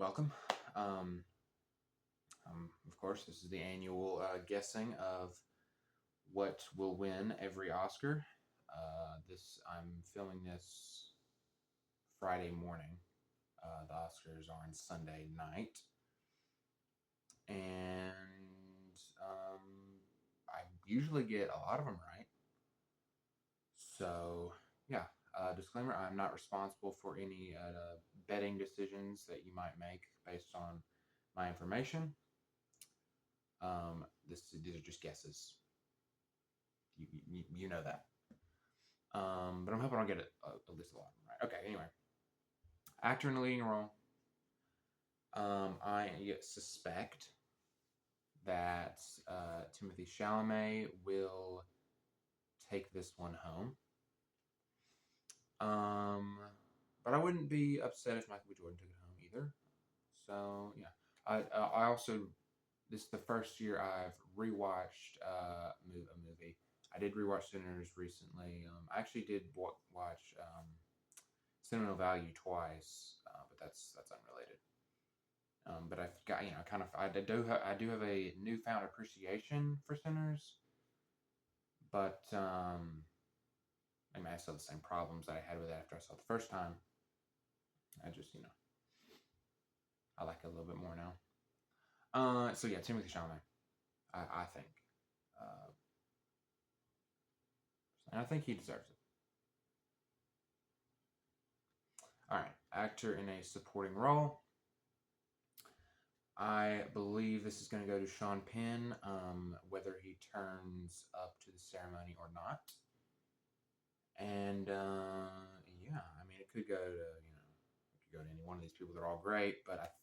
welcome. Of course, this is the annual guessing of what will win every Oscar. I'm filming this Friday morning. The Oscars are on Sunday night, and I usually get a lot of them right. So yeah. Disclaimer: I'm not responsible for any betting decisions that you might make based on my information. These are just guesses. You know that. But I'm hoping I'll get at least a lot of them right. Okay. Anyway, actor in the leading role. I suspect that Timothy Chalamet will take this one home. But I wouldn't be upset if Michael B. Jordan took it home either. So yeah, I also this is the first year I've rewatched a movie. I did rewatch Sinners recently. I actually did watch Sentimental Value twice, but that's unrelated. But I've got I do have a newfound appreciation for Sinners, but I mean I still have the same problems that I had with it after I saw it the first time. I just I like it a little bit more now. So yeah, Timothy Chalamet, I think, uh, and I think he deserves it. All right, actor in a supporting role. I believe this is going to go to Sean Penn, whether he turns up to the ceremony or not. And yeah, I mean, it could go to it could go to any one of these people. They're all great, but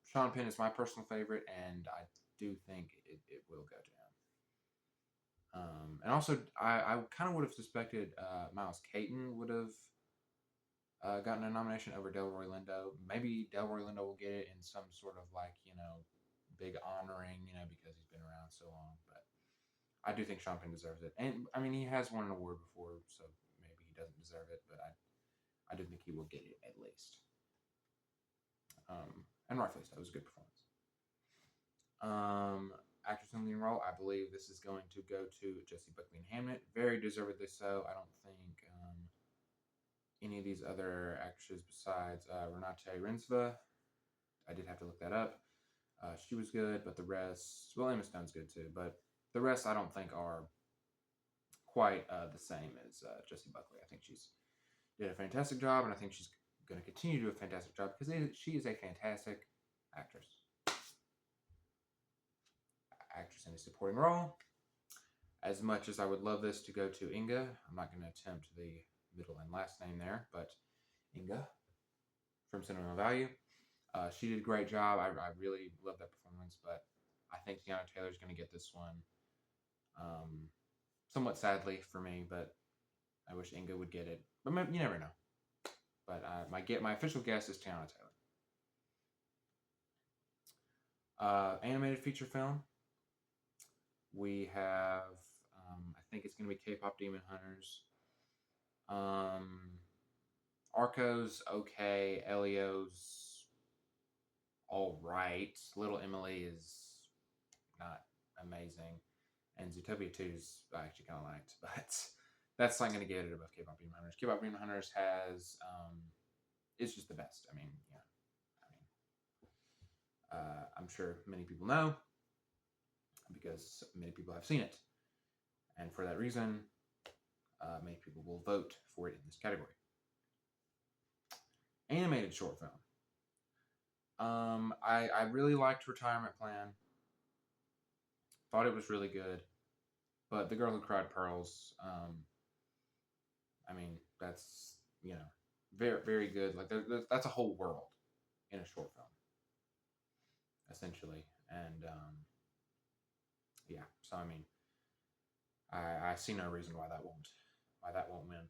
Sean Penn is my personal favorite, and I do think it will go to him. And also, I kind of would have suspected Miles Caton would have gotten a nomination over Delroy Lindo. Maybe Delroy Lindo will get it in some sort of big honoring, because he's been around so long. But I do think Sean Penn deserves it, and I mean he has won an award before, so maybe he doesn't deserve it, but I do think he will get it at least. And rightfully so. It was a good performance. Actress in the leading role, I believe this is going to go to Jessie Buckley in Hamnet. Very deservedly so. I don't think any of these other actresses besides Renate Reinsve. I did have to look that up. She was good, but the rest, well, Emma Stone's good too, but the rest I don't think are quite the same as Jessie Buckley. I think she's did a fantastic job, and I think she's going to continue to do a fantastic job because she is a fantastic actress. Actress in a supporting role. As much as I would love this to go to Inga, I'm not going to attempt the middle and last name there, but Inga from Sentimental Value. She did a great job. I really love that performance, but I think Teyana Taylor's going to get this one. Somewhat sadly for me, but I wish Inga would get it. But you never know. But my official guess is Teyana Taylor. Animated feature film. We have, I think it's going to be K-pop Demon Hunters. Arco's okay. Elio's all right. Little Emily is not amazing. And Zootopia 2 is I actually kind of liked, but that's not going to get it above K-pop Demon Hunters. K-pop Demon Hunters has, it's just the best. I mean, I'm sure many people know because many people have seen it. And for that reason, many people will vote for it in this category. Animated short film. I really liked Retirement Plan. Thought it was really good. But The Girl Who Cried Pearls, I mean, that's, very, very good. Like, that's a whole world in a short film, essentially. And, yeah, so, I mean, I see no reason why that won't win.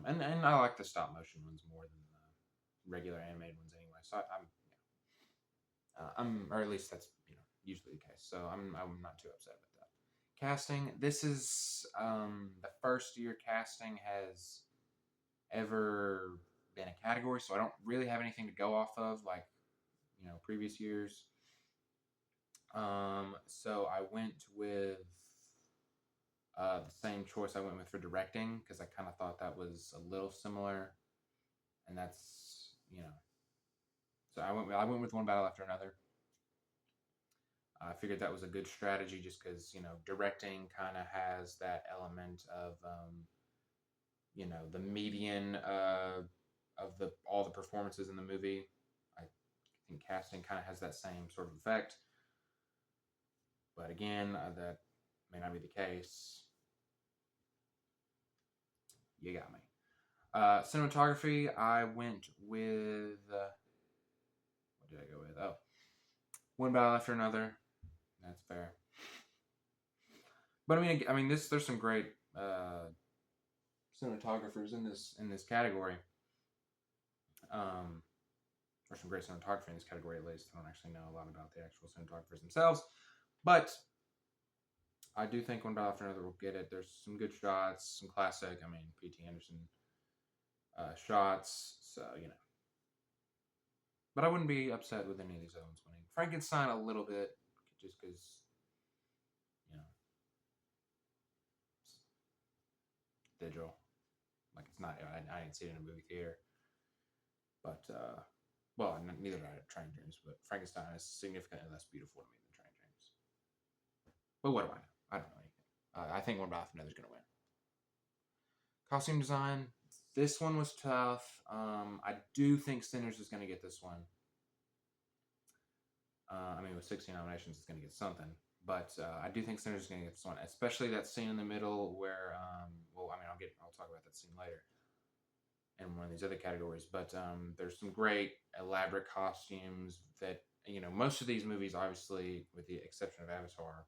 And I like the stop motion ones more than the regular animated ones anyway. So or at least that's usually the case. So I'm not too upset with that. Casting. This is the first year casting has ever been a category, so I don't really have anything to go off of. Like previous years. So I went with the same choice I went with for directing because I kind of thought that was a little similar, and that's. So I went with One Battle After Another. I figured that was a good strategy just because directing kind of has that element of the median of the all the performances in the movie. I think casting kind of has that same sort of effect, but again, that may not be the case. You got me. Cinematography, I went with what did I go with? Oh, One Battle After Another. That's fair. But I mean, there's some great cinematographers in this category. There's some great cinematography in this category at least. I don't actually know a lot about the actual cinematographers themselves, but I do think One Battle After Another will get it. There's some good shots, some classic. I mean, P.T. Anderson shots. So but I wouldn't be upset with any of these other ones winning. Frankenstein a little bit, just because you know it's digital. Like it's not. I didn't see it in a movie theater, but well, neither did I at Train Dreams. But Frankenstein is significantly less beautiful to me than Train Dreams. But what do I know? I don't know anything. I think One Battle After Another is going to win. Costume design. This one was tough. I do think Sinners is going to get this one. I mean, with 16 nominations, it's going to get something. But I do think Sinners is going to get this one, especially that scene in the middle where, well, I mean, I'll talk about that scene later in one of these other categories. But there's some great elaborate costumes that most of these movies, obviously, with the exception of Avatar,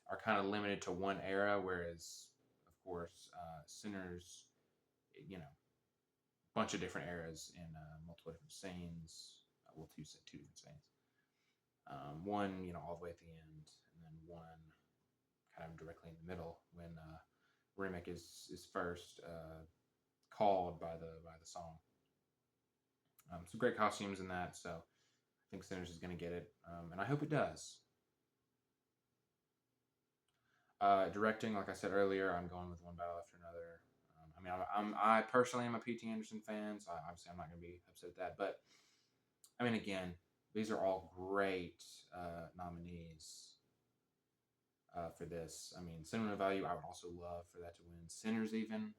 are kind of limited to one era, whereas, of course, Sinners, a bunch of different eras in multiple different scenes. Well, two different scenes. One, all the way at the end, and then one kind of directly in the middle when Remick is first called by the song. Some great costumes in that, so I think Sinners is going to get it, and I hope it does. Directing, like I said earlier, I'm going with One Battle After Another. I mean, I personally am a P.T. Anderson fan, so obviously I'm not going to be upset at that. But I mean, again, these are all great nominees for this. I mean, Sentimental Value, I would also love for that to win. Sinners, even.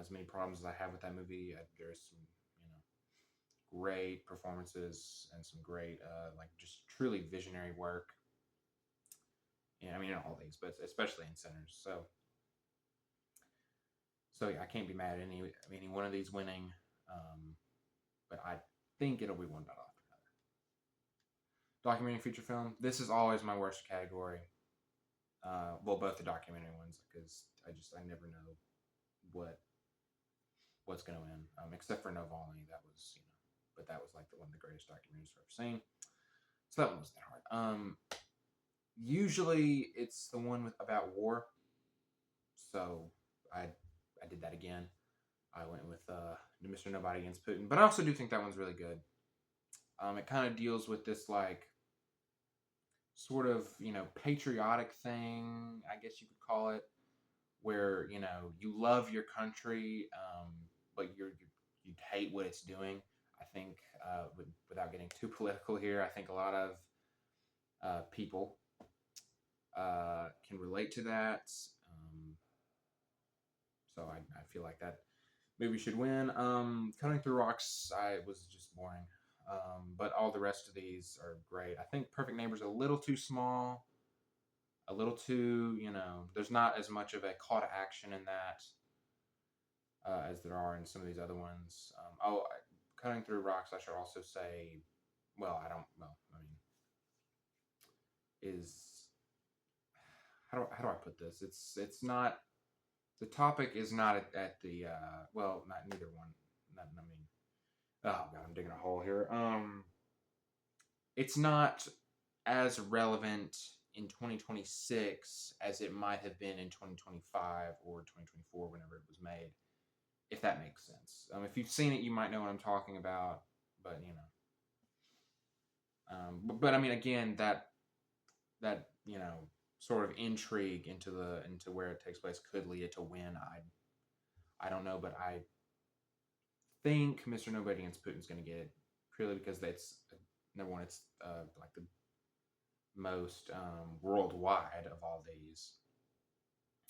As many problems as I have with that movie, there's some, great performances and some great, like, just truly visionary work. Yeah, I mean, in all these, but especially in Sinners. So yeah, I can't be mad at any one of these winning. But I think it'll be One Battle After Another. Documentary feature film. This is always my worst category. Well, both the documentary ones, because I never know what's going to win. Except for Navalny, that was but that was like one of the greatest documentaries I've ever seen. So that one wasn't that hard. Usually it's the one about war. So I did that again. I went with Mr. Nobody Against Putin, but I also do think that one's really good. It kind of deals with this like sort of patriotic thing, I guess you could call it, where you love your country, but you hate what it's doing. I think without getting too political here, I think a lot of people can relate to that. So I feel like that movie should win. Cutting Through Rocks, I was just boring. But all the rest of these are great. I think Perfect Neighbor's a little too small, a little too, there's not as much of a call to action in that as there are in some of these other ones. Cutting Through Rocks, I should also say, well, I mean, is, how do I put this? It's not, the topic is not at the, well, not neither one. Not, I mean, oh god, I'm digging a hole here. It's not as relevant in 2026 as it might have been in 2025 or 2024 whenever it was made, if that makes sense. If you've seen it, you might know what I'm talking about, but But I mean, again, that sort of intrigue into where it takes place could lead it to win. I don't know, but I think Mr. Nobody Against Putin's going to get it purely because that's number one. It's like the most worldwide of all these,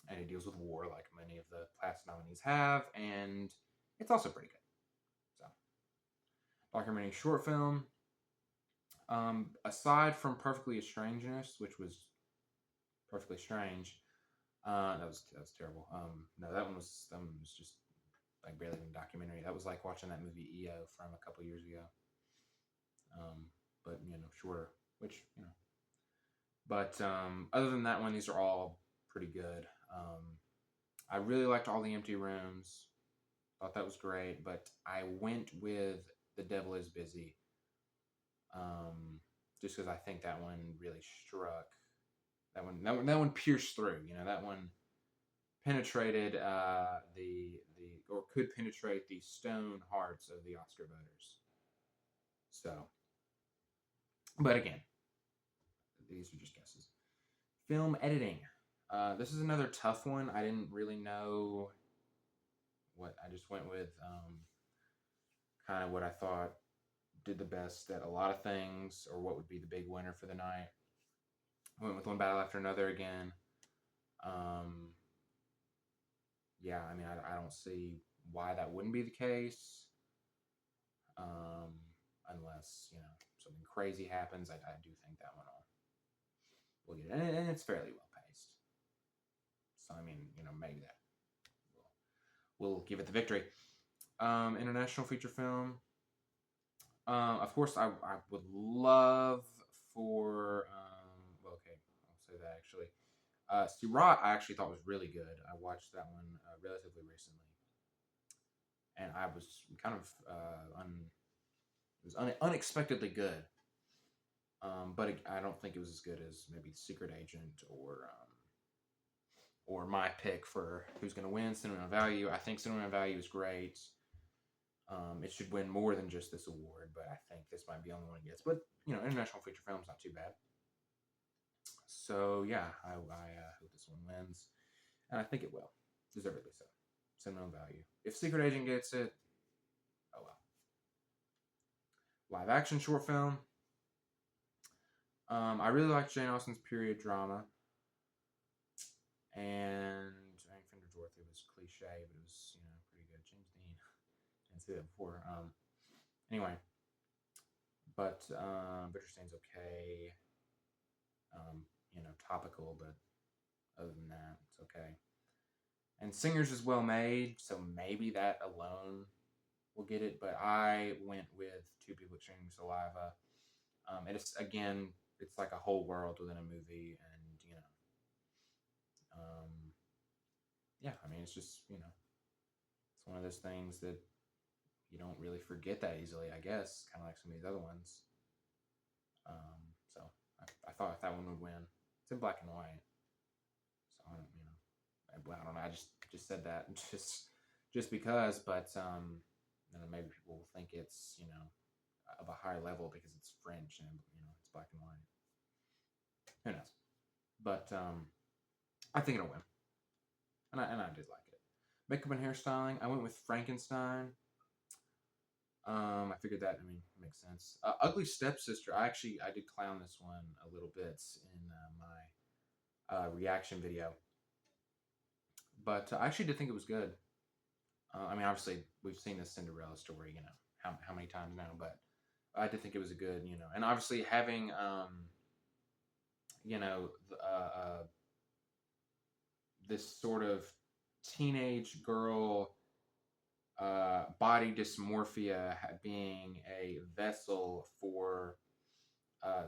and it deals with war like many of the past nominees have, and it's also pretty good. So, documentary short film. Aside from Perfectly Strangeness, which was Perfectly Strange, that was terrible. No, that one was just like barely even a documentary. That was like watching that movie EO from a couple years ago. But shorter, which But other than that one, these are all pretty good. I really liked All the Empty Rooms. Thought that was great, but I went with The Devil Is Busy, just because I think that one really struck. That one pierced through. That one penetrated or could penetrate the stone hearts of the Oscar voters. So, but again, these are just guesses. Film editing. This is another tough one. I didn't really know what I just went with. Kind of what I thought did the best at a lot of things, or what would be the big winner for the night. I went with One Battle After Another again. Yeah, I mean, I don't see why that wouldn't be the case, unless something crazy happens. I do think that one will get it, and it's fairly well paced. So I mean, maybe that will give it the victory. International feature film. Of course, I would love for. Well, okay, I'll say that actually. Sirat, I actually thought was really good. I watched that one relatively recently, and I was kind of it was unexpectedly good. But I don't think it was as good as maybe Secret Agent or my pick for who's going to win Sentimental Value. I think Sentimental Value is great. It should win more than just this award, but I think this might be the only one it gets. But international feature film's not too bad. So yeah, I hope this one wins, and I think it will, deservedly so. Sentimental Value. If Secret Agent gets it, oh well. Live action short film. I really liked Jane Austen's period drama, and I think Fender Dorothy was cliche, but it was pretty good. James Dean, didn't say that before. Anyway, but Bitterstain's okay. Topical, but other than that, it's okay. And Singers is well made, so maybe that alone will get it. But I went with Two People Exchanging Saliva. It's like a whole world within a movie, and yeah. I mean, it's just it's one of those things that you don't really forget that easily. I guess, kind of like some of these other ones. So I thought that one would win. It's in black and white, so I don't know. I just said that just because, but maybe people will think it's of a higher level because it's French and it's black and white. Who knows? But I think it'll win, and I did like it. Makeup and hairstyling. I went with Frankenstein. I figured that makes sense. Ugly Stepsister. I did clown this one a little bit in my reaction video, but I actually did think it was good. Obviously we've seen this Cinderella story, how many times now, but I did think it was a good, and obviously having this sort of teenage girl body dysmorphia being a vessel for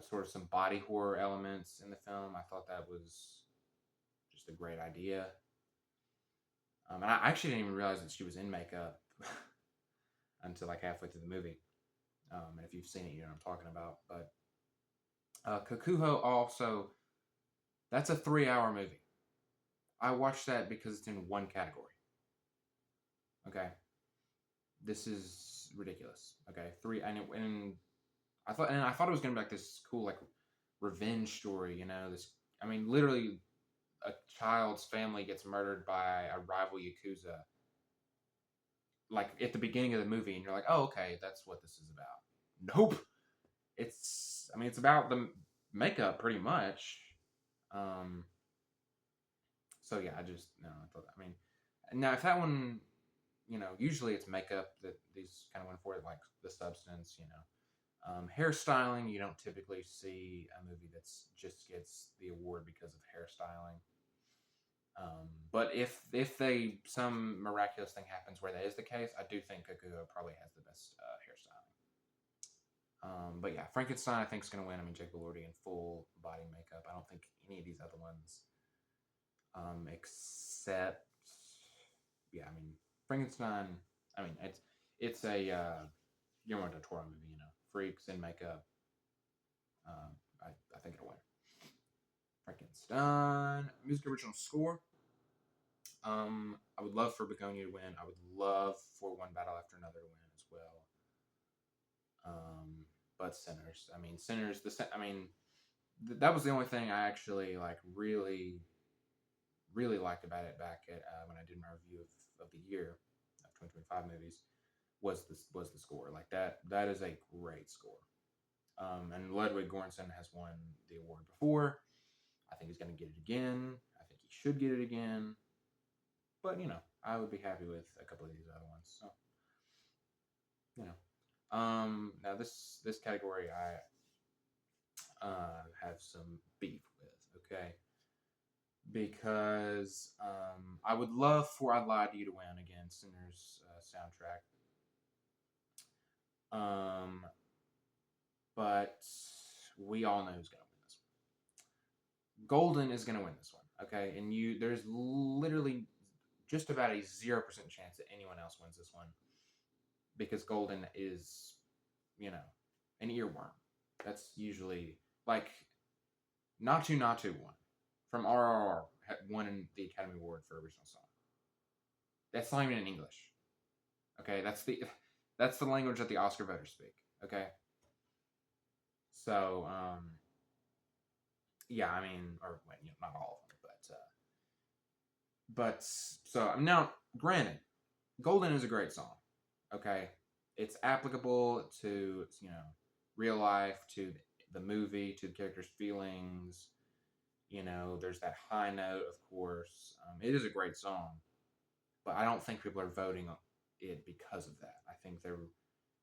sort of some body horror elements in the film. I thought that was just a great idea. And I actually didn't even realize that she was in makeup until like halfway through the movie. And if you've seen it, you know what I'm talking about. But Kakuho also, that's a 3-hour movie. I watched that because it's in one category. Okay. This is ridiculous. Okay. And I thought it was gonna be like this cool like revenge story. You know, this. I mean, literally, a child's family gets murdered by a rival yakuza. Like at the beginning of the movie, and you're like, oh, okay, that's what this is about. Nope. It's. I mean, it's about the makeup pretty much. Um. So yeah, I just no. I thought. I mean, now if that one, usually it's makeup that these kind of went for, like the substance. Hairstyling, you don't typically see a movie that's just gets the award because of hairstyling. But if some miraculous thing happens where that is the case, I do think Kaguya probably has the best hairstyling. But yeah, Frankenstein I think is going to win. I mean, Jake Elordi in full body makeup. I don't think any of these other ones, except yeah, I mean Frankenstein. I mean it's a Guillermo del Toro movie. Freaks in makeup. I think it'll win. Frankenstein music original score. I would love for Begonia to win. I would love for One Battle After Another to win as well. But Sinners. I mean, Sinners. That was the only thing I actually like really, really liked about it back at when I did my review of the year of 2025 movies was the score. Like that is a great score. And Ludwig Göransson has won the award before. I think he's going to get it again. I think he should get it again. But I would be happy with a couple of these other ones. So now this category I have some beef with. Okay, because I would love for I Lied to You to win again, Sinners soundtrack. But we all know who's going to win this one. Golden is going to win this one. Okay, and there's literally just about a 0% chance that anyone else wins this one because Golden is, an earworm. That's usually like Naatu Naatu won from RRR won the Academy Award for original song. That's not even in English. Okay, that's the language that the Oscar voters speak. Okay, so yeah, I mean, or not all of them, but so now, granted, Golden is a great song. Okay, it's applicable to real life, to the movie, to the characters' feelings. There's that high note, of course. It is a great song, but I don't think people are voting it because of that. I think they're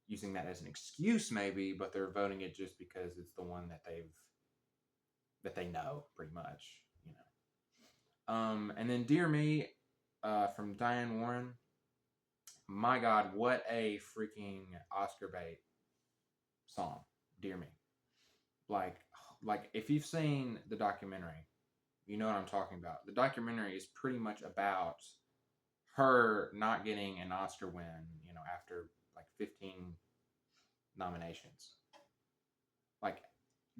using that as an excuse, maybe, but they're voting it just because it's the one that they know pretty much. And then Dear Me, from Diane Warren. My God, what a freaking Oscar bait song, Dear Me. Like if you've seen the documentary, you know what I'm talking about. The documentary is pretty much about her not getting an Oscar win, after like 15 nominations. Like,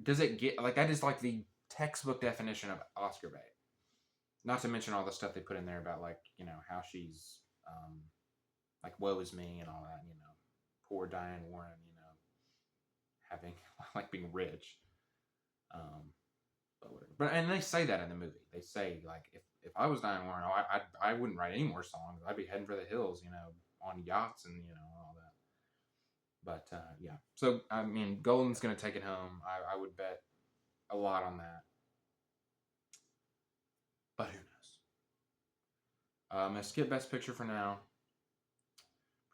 does it get like that is like the textbook definition of Oscar bait. Not to mention all the stuff they put in there about like, how she's like woe is me and all that, poor Diane Warren, having like being rich. But whatever. But and they say that in the movie. They say like if I was Diane Warren, I wouldn't write any more songs. I'd be heading for the hills, on yachts and all that. But yeah. So I mean, Golden's gonna take it home. I would bet a lot on that. But who knows? I'm gonna skip Best Picture for now.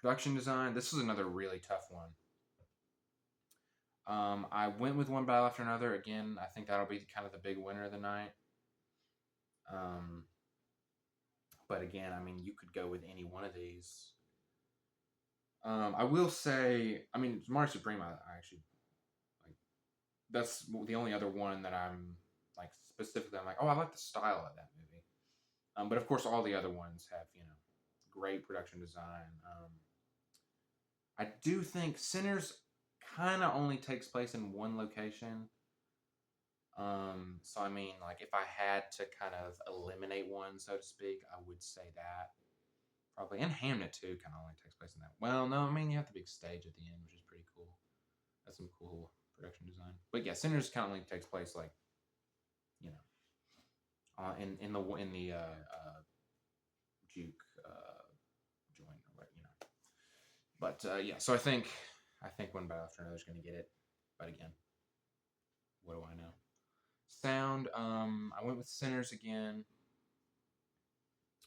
Production design. This is another really tough one. I went with One Battle After Another. Again, I think that'll be kind of the big winner of the night. But again, I mean, you could go with any one of these. I will say, I mean, Mars Supreme, I actually like. That's the only other one that I'm like specifically. I'm like, oh, I like the style of that movie. But of course, all the other ones have great production design. I do think Sinners kind of only takes place in one location. So I mean, like if I had to kind of eliminate one, so to speak, I would say that probably. And Hamnet too kind of only takes place in that. Well, no, I mean you have the big stage at the end, which is pretty cool. That's some cool production design. But yeah, Sinners kind of only takes place like, you know, in the juke joint or what, you know. But yeah, so I think One Battle After Another is going to get it. But again, what do I know? Sound, I went with Sinners again.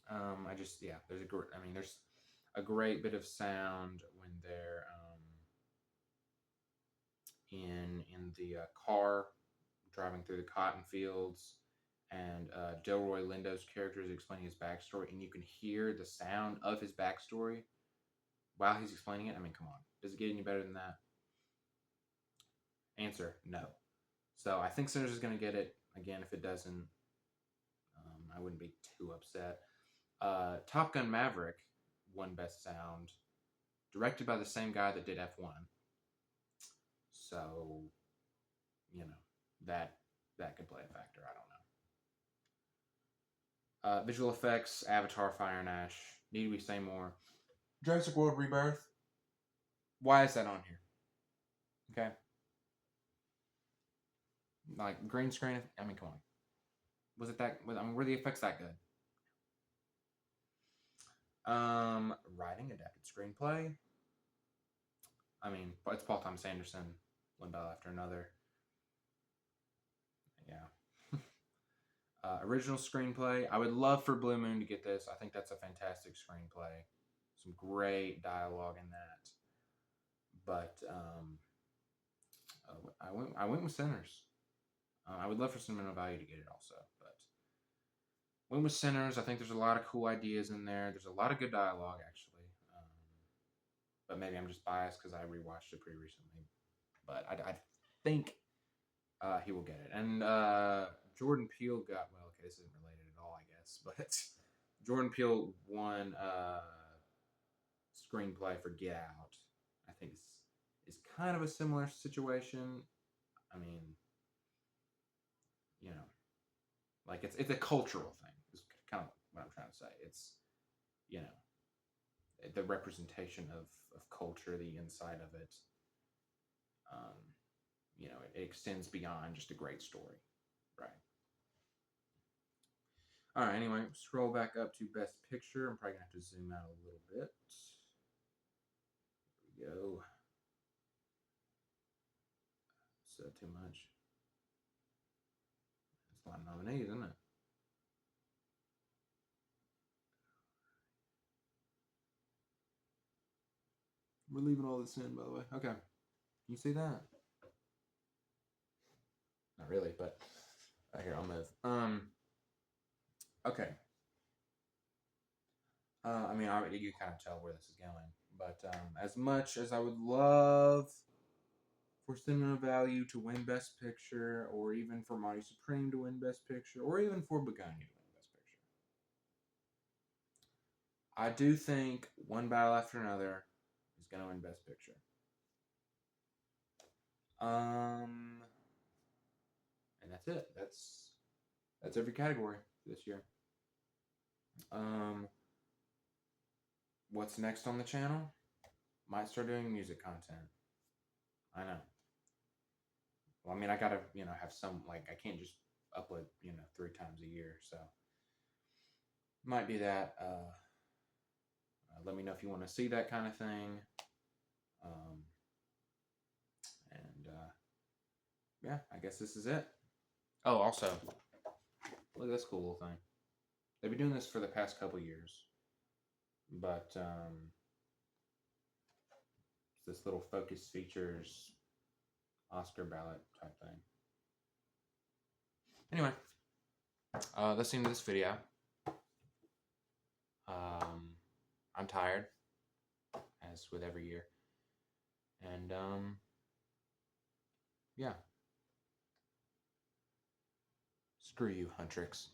There's a great bit of sound when they're in the car driving through the cotton fields, and Delroy Lindo's character is explaining his backstory, and you can hear the sound of his backstory while he's explaining it. I mean, come on, does it get any better than that? Answer: no. So I think Sinners is going to get it. Again, if it doesn't, I wouldn't be too upset. Top Gun Maverick won Best Sound, directed by the same guy that did F1. So, you know, that could play a factor. I don't know. Visual effects: Avatar, Fire and Ash. Need we say more? Jurassic World Rebirth. Why is that on here? Okay. Like green screen. I mean, come on. Was it that? Were the effects that good? Writing, adapted screenplay. I mean, it's Paul Thomas Anderson. One Battle After Another. Yeah. Original screenplay. I would love for Blue Moon to get this. I think that's a fantastic screenplay. Some great dialogue in that. But I went with Sinners. I would love for Sentimental Value to get it also, but went with Sinners. I think there's a lot of cool ideas in there. There's a lot of good dialogue, actually. But maybe I'm just biased because I rewatched it pretty recently. But I think he will get it. And Jordan Peele got, well, okay, this isn't related at all, I guess, but Jordan Peele won screenplay for Get Out. I think it's kind of a similar situation. I mean, you know, like it's a cultural thing. Is kind of what I'm trying to say. It's, you know, the representation of culture, the inside of it. You know, it extends beyond just a great story, right? All right. Anyway, scroll back up to Best Picture. I'm probably gonna have to zoom out a little bit. There we go. So too much. It's a lot of nominees, isn't it? We're leaving all this in, by the way. Okay. Can you see that? Not really, but here, I'll move. Okay. I mean, you kind of tell where this is going, but as much as I would love for Cinema Value to win Best Picture, or even for Marty Supreme to win Best Picture, or even for Beguine to win Best Picture, I do think One Battle After Another is going to win Best Picture. And that's it. That's every category this year. What's next on the channel? Might start doing music content. I know. Well, I mean, I gotta, have some, like, I can't just upload, 3 times a year, so might be that. Let me know if you want to see that kind of thing. Yeah, I guess this is it. Oh, also, look at this cool little thing. They've been doing this for the past couple years, but it's this little Focus Features Oscar ballot type thing. Anyway, that's the end of this video. I'm tired, as with every year, and yeah. Screw you, Huntrix.